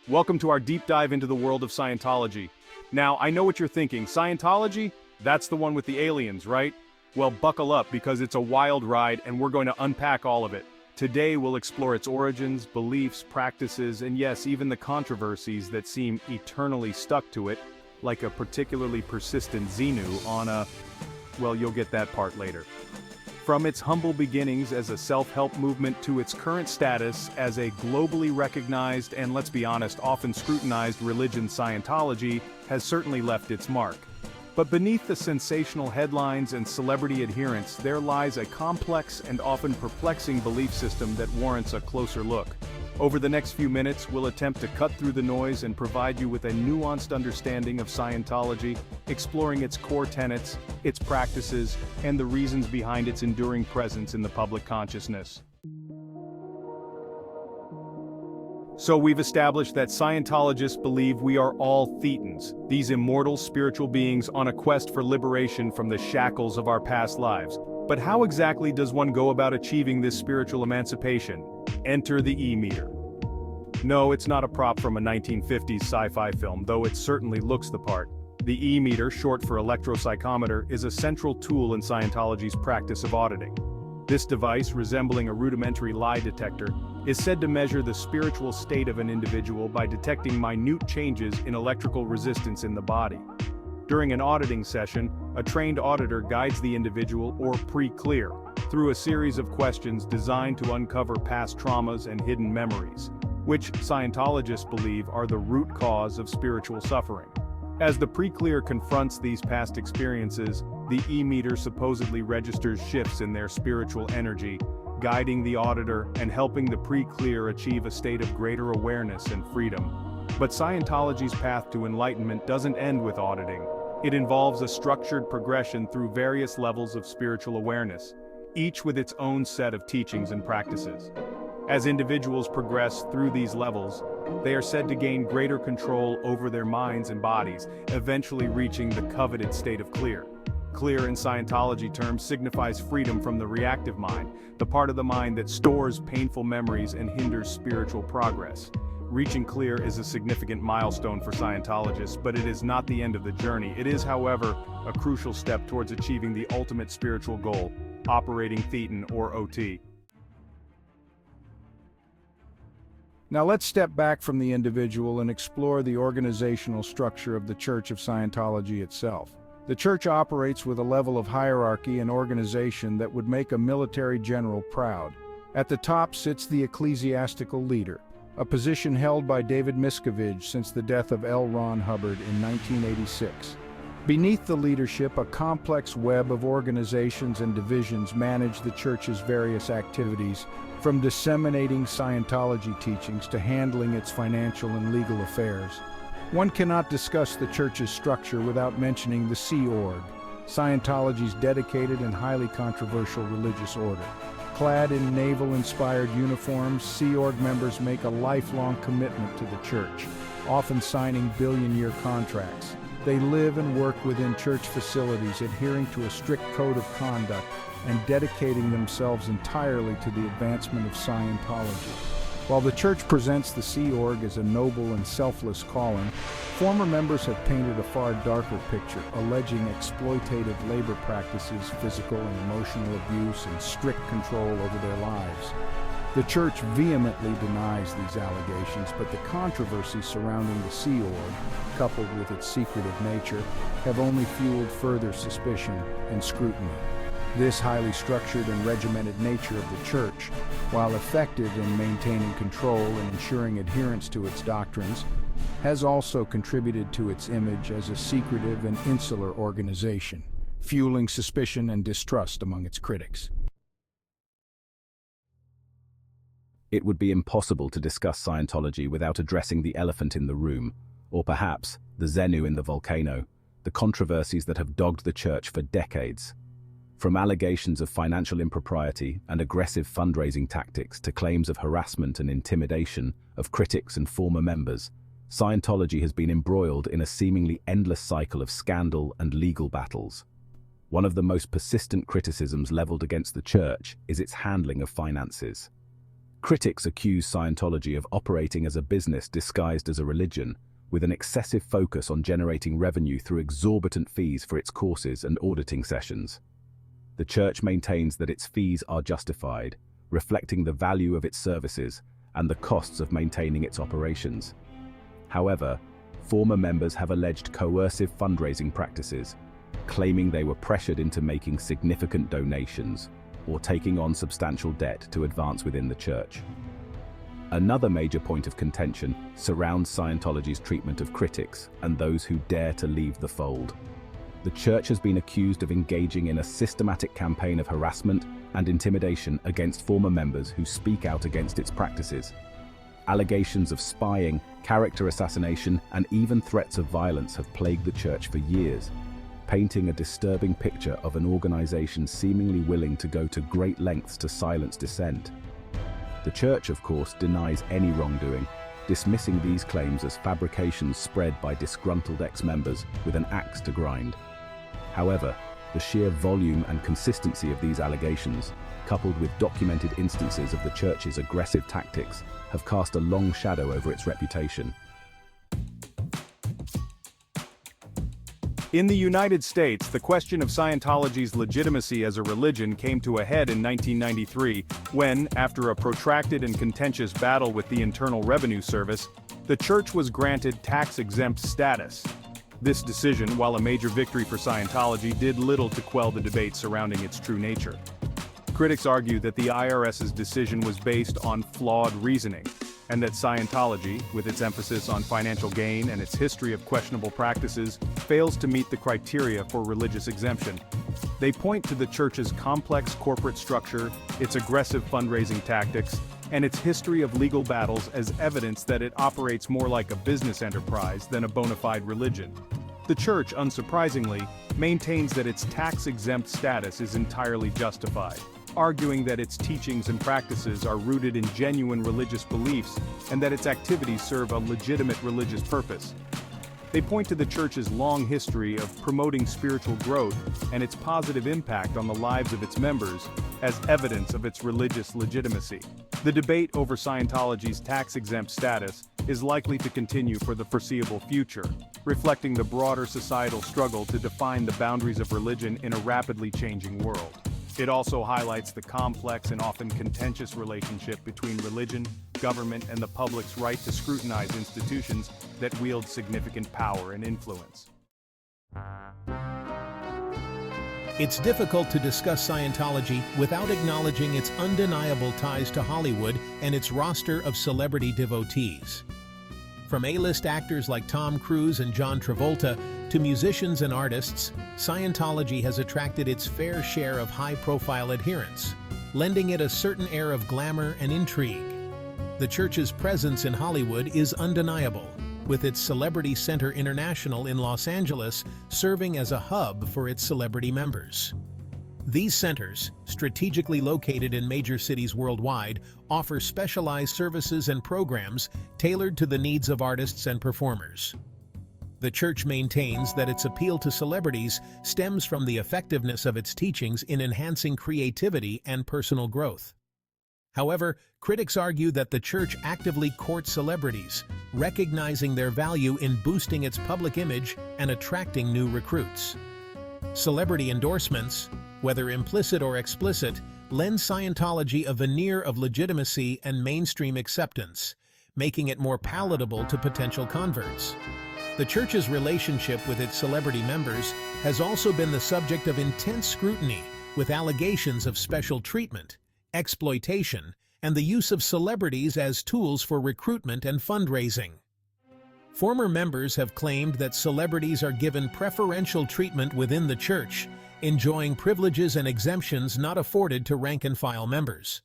Welcome to our deep dive into the world of Scientology. Now, I know what you're thinking, Scientology? That's the one with the aliens, right? Well, buckle up because it's a wild ride and we're going to unpack all of it. Today we'll explore its origins, beliefs, practices, and yes, even the controversies that seem eternally stuck to it, like a particularly persistent Xenu on a... well, you'll get that part later. From its humble beginnings as a self-help movement to its current status as a globally recognized and, let's be honest, often scrutinized religion, Scientology has certainly left its mark. But beneath the sensational headlines and celebrity adherence, there lies a complex and often perplexing belief system that warrants a closer look. Over the next few minutes, we'll attempt to cut through the noise and provide you with a nuanced understanding of Scientology, exploring its core tenets, its practices, and the reasons behind its enduring presence in the public consciousness. So we've established that Scientologists believe we are all Thetans, these immortal spiritual beings on a quest for liberation from the shackles of our past lives. But how exactly does one go about achieving this spiritual emancipation? Enter the EMeter. No, it's not a prop from a 1950s sci-fi film, though it certainly looks the part. The EMeter, short for electropsychometer, is a central tool in Scientology's practice of auditing. This device, resembling a rudimentary lie detector, is said to measure the spiritual state of an individual by detecting minute changes in electrical resistance in the body. During an auditing session, a trained auditor guides the individual, or pre-clear, through a series of questions designed to uncover past traumas and hidden memories, which Scientologists believe are the root cause of spiritual suffering. As the pre-clear confronts these past experiences, the EMeter supposedly registers shifts in their spiritual energy, guiding the auditor and helping the pre-clear achieve a state of greater awareness and freedom. But Scientology's path to enlightenment doesn't end with auditing. It involves a structured progression through various levels of spiritual awareness, each with its own set of teachings and practices. As individuals progress through these levels, they are said to gain greater control over their minds and bodies, eventually reaching the coveted state of clear. Clear in Scientology terms signifies freedom from the reactive mind, the part of the mind that stores painful memories and hinders spiritual progress. Reaching clear is a significant milestone for Scientologists, but it is not the end of the journey. It is, however, a crucial step towards achieving the ultimate spiritual goal, operating Thetan or OT. Now let's step back from the individual and explore the organizational structure of the Church of Scientology itself. The Church operates with a level of hierarchy and organization that would make a military general proud. At the top sits the ecclesiastical leader, a position held by David Miscavige since the death of L. Ron Hubbard in 1986. Beneath the leadership, a complex web of organizations and divisions manage the Church's various activities, from disseminating Scientology teachings to handling its financial and legal affairs. One cannot discuss the Church's structure without mentioning the Sea Org, Scientology's dedicated and highly controversial religious order. Clad in naval-inspired uniforms, Sea Org members make a lifelong commitment to the Church, often signing billion-year contracts. They live and work within Church facilities, adhering to a strict code of conduct and dedicating themselves entirely to the advancement of Scientology. While the Church presents the Sea Org as a noble and selfless calling, former members have painted a far darker picture, alleging exploitative labor practices, physical and emotional abuse, and strict control over their lives. The Church vehemently denies these allegations, but the controversies surrounding the Sea Org, coupled with its secretive nature, have only fueled further suspicion and scrutiny. This highly structured and regimented nature of the Church, while effective in maintaining control and ensuring adherence to its doctrines, has also contributed to its image as a secretive and insular organization, fueling suspicion and distrust among its critics. It would be impossible to discuss Scientology without addressing the elephant in the room, or perhaps the Xenu in the volcano, the controversies that have dogged the Church for decades. From allegations of financial impropriety and aggressive fundraising tactics to claims of harassment and intimidation of critics and former members, Scientology has been embroiled in a seemingly endless cycle of scandal and legal battles. One of the most persistent criticisms leveled against the Church is its handling of finances. Critics accuse Scientology of operating as a business disguised as a religion, with an excessive focus on generating revenue through exorbitant fees for its courses and auditing sessions. The church maintains that its fees are justified, reflecting the value of its services and the costs of maintaining its operations. However, former members have alleged coercive fundraising practices, claiming they were pressured into making significant donations or taking on substantial debt to advance within the church. Another major point of contention surrounds Scientology's treatment of critics and those who dare to leave the fold. The church has been accused of engaging in a systematic campaign of harassment and intimidation against former members who speak out against its practices. Allegations of spying, character assassination, and even threats of violence have plagued the church for years, painting a disturbing picture of an organization seemingly willing to go to great lengths to silence dissent. The church, of course, denies any wrongdoing, dismissing these claims as fabrications spread by disgruntled ex-members with an axe to grind. However, the sheer volume and consistency of these allegations, coupled with documented instances of the church's aggressive tactics, have cast a long shadow over its reputation. In the United States, the question of Scientology's legitimacy as a religion came to a head in 1993 when, after a protracted and contentious battle with the Internal Revenue Service, the church was granted tax-exempt status. This decision, while a major victory for Scientology, did little to quell the debate surrounding its true nature. Critics argue that the IRS's decision was based on flawed reasoning, and that Scientology, with its emphasis on financial gain and its history of questionable practices, fails to meet the criteria for religious exemption. They point to the church's complex corporate structure, its aggressive fundraising tactics, and its history of legal battles as evidence that it operates more like a business enterprise than a bona fide religion. The church, unsurprisingly, maintains that its tax-exempt status is entirely justified, arguing that its teachings and practices are rooted in genuine religious beliefs and that its activities serve a legitimate religious purpose. They point to the church's long history of promoting spiritual growth and its positive impact on the lives of its members as evidence of its religious legitimacy. The debate over Scientology's tax-exempt status is likely to continue for the foreseeable future, reflecting the broader societal struggle to define the boundaries of religion in a rapidly changing world. It also highlights the complex and often contentious relationship between religion, government, and the public's right to scrutinize institutions that wield significant power and influence. It's difficult to discuss Scientology without acknowledging its undeniable ties to Hollywood and its roster of celebrity devotees. From A-list actors like Tom Cruise and John Travolta to musicians and artists, Scientology has attracted its fair share of high-profile adherents, lending it a certain air of glamour and intrigue. The church's presence in Hollywood is undeniable, with its Celebrity Center International in Los Angeles serving as a hub for its celebrity members. These centers, strategically located in major cities worldwide, offer specialized services and programs tailored to the needs of artists and performers. The church maintains that its appeal to celebrities stems from the effectiveness of its teachings in enhancing creativity and personal growth. However, critics argue that the church actively courts celebrities, recognizing their value in boosting its public image and attracting new recruits. Celebrity endorsements, whether implicit or explicit, lend Scientology a veneer of legitimacy and mainstream acceptance, making it more palatable to potential converts. The church's relationship with its celebrity members has also been the subject of intense scrutiny, with allegations of special treatment, exploitation, and the use of celebrities as tools for recruitment and fundraising. Former members have claimed that celebrities are given preferential treatment within the church, enjoying privileges and exemptions not afforded to rank-and-file members.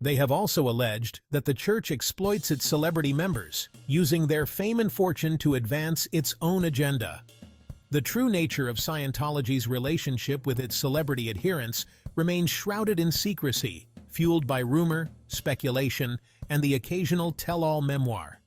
They have also alleged that the church exploits its celebrity members, using their fame and fortune to advance its own agenda. The true nature of Scientology's relationship with its celebrity adherents remains shrouded in secrecy, fueled by rumor, speculation, and the occasional tell-all memoir.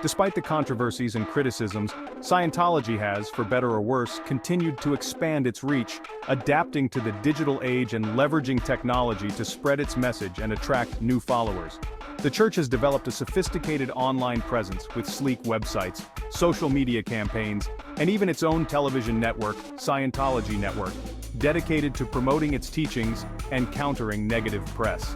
Despite the controversies and criticisms, Scientology has, for better or worse, continued to expand its reach, adapting to the digital age and leveraging technology to spread its message and attract new followers. The church has developed a sophisticated online presence with sleek websites, social media campaigns, and even its own television network, Scientology Network, dedicated to promoting its teachings and countering negative press.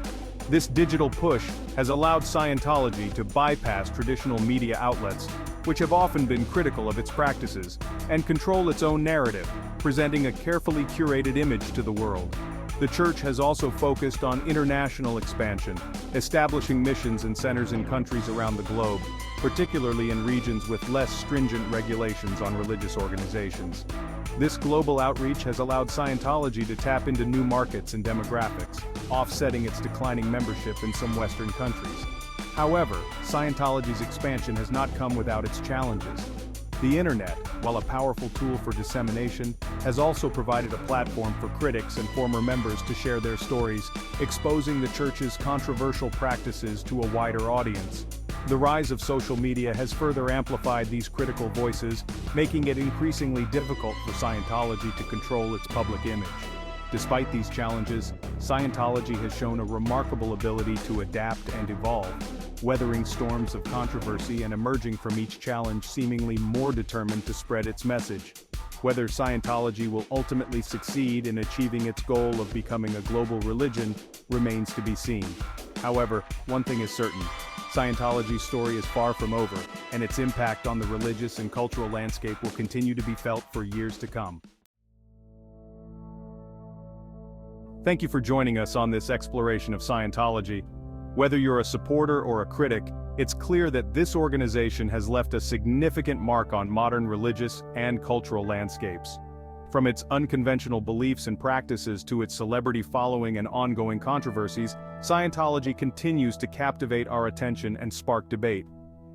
This digital push has allowed Scientology to bypass traditional media outlets, which have often been critical of its practices, and control its own narrative, presenting a carefully curated image to the world. The church has also focused on international expansion, establishing missions and centers in countries around the globe, particularly in regions with less stringent regulations on religious organizations. This global outreach has allowed Scientology to tap into new markets and demographics, offsetting its declining membership in some Western countries. However, Scientology's expansion has not come without its challenges. The internet, while a powerful tool for dissemination, has also provided a platform for critics and former members to share their stories, exposing the church's controversial practices to a wider audience. The rise of social media has further amplified these critical voices, making it increasingly difficult for Scientology to control its public image. Despite these challenges, Scientology has shown a remarkable ability to adapt and evolve, weathering storms of controversy and emerging from each challenge seemingly more determined to spread its message. Whether Scientology will ultimately succeed in achieving its goal of becoming a global religion remains to be seen. However, one thing is certain: Scientology's story is far from over, and its impact on the religious and cultural landscape will continue to be felt for years to come. Thank you for joining us on this exploration of Scientology. Whether you're a supporter or a critic, it's clear that this organization has left a significant mark on modern religious and cultural landscapes. From its unconventional beliefs and practices to its celebrity following and ongoing controversies, Scientology continues to captivate our attention and spark debate.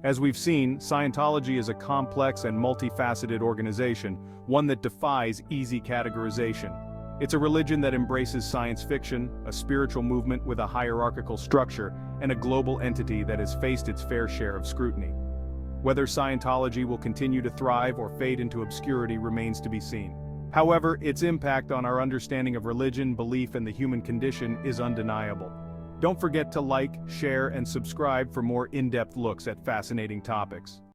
As we've seen, Scientology is a complex and multifaceted organization, one that defies easy categorization. It's a religion that embraces science fiction, a spiritual movement with a hierarchical structure, and a global entity that has faced its fair share of scrutiny. Whether Scientology will continue to thrive or fade into obscurity remains to be seen. However, its impact on our understanding of religion, belief, and the human condition is undeniable. Don't forget to like, share, and subscribe for more in-depth looks at fascinating topics.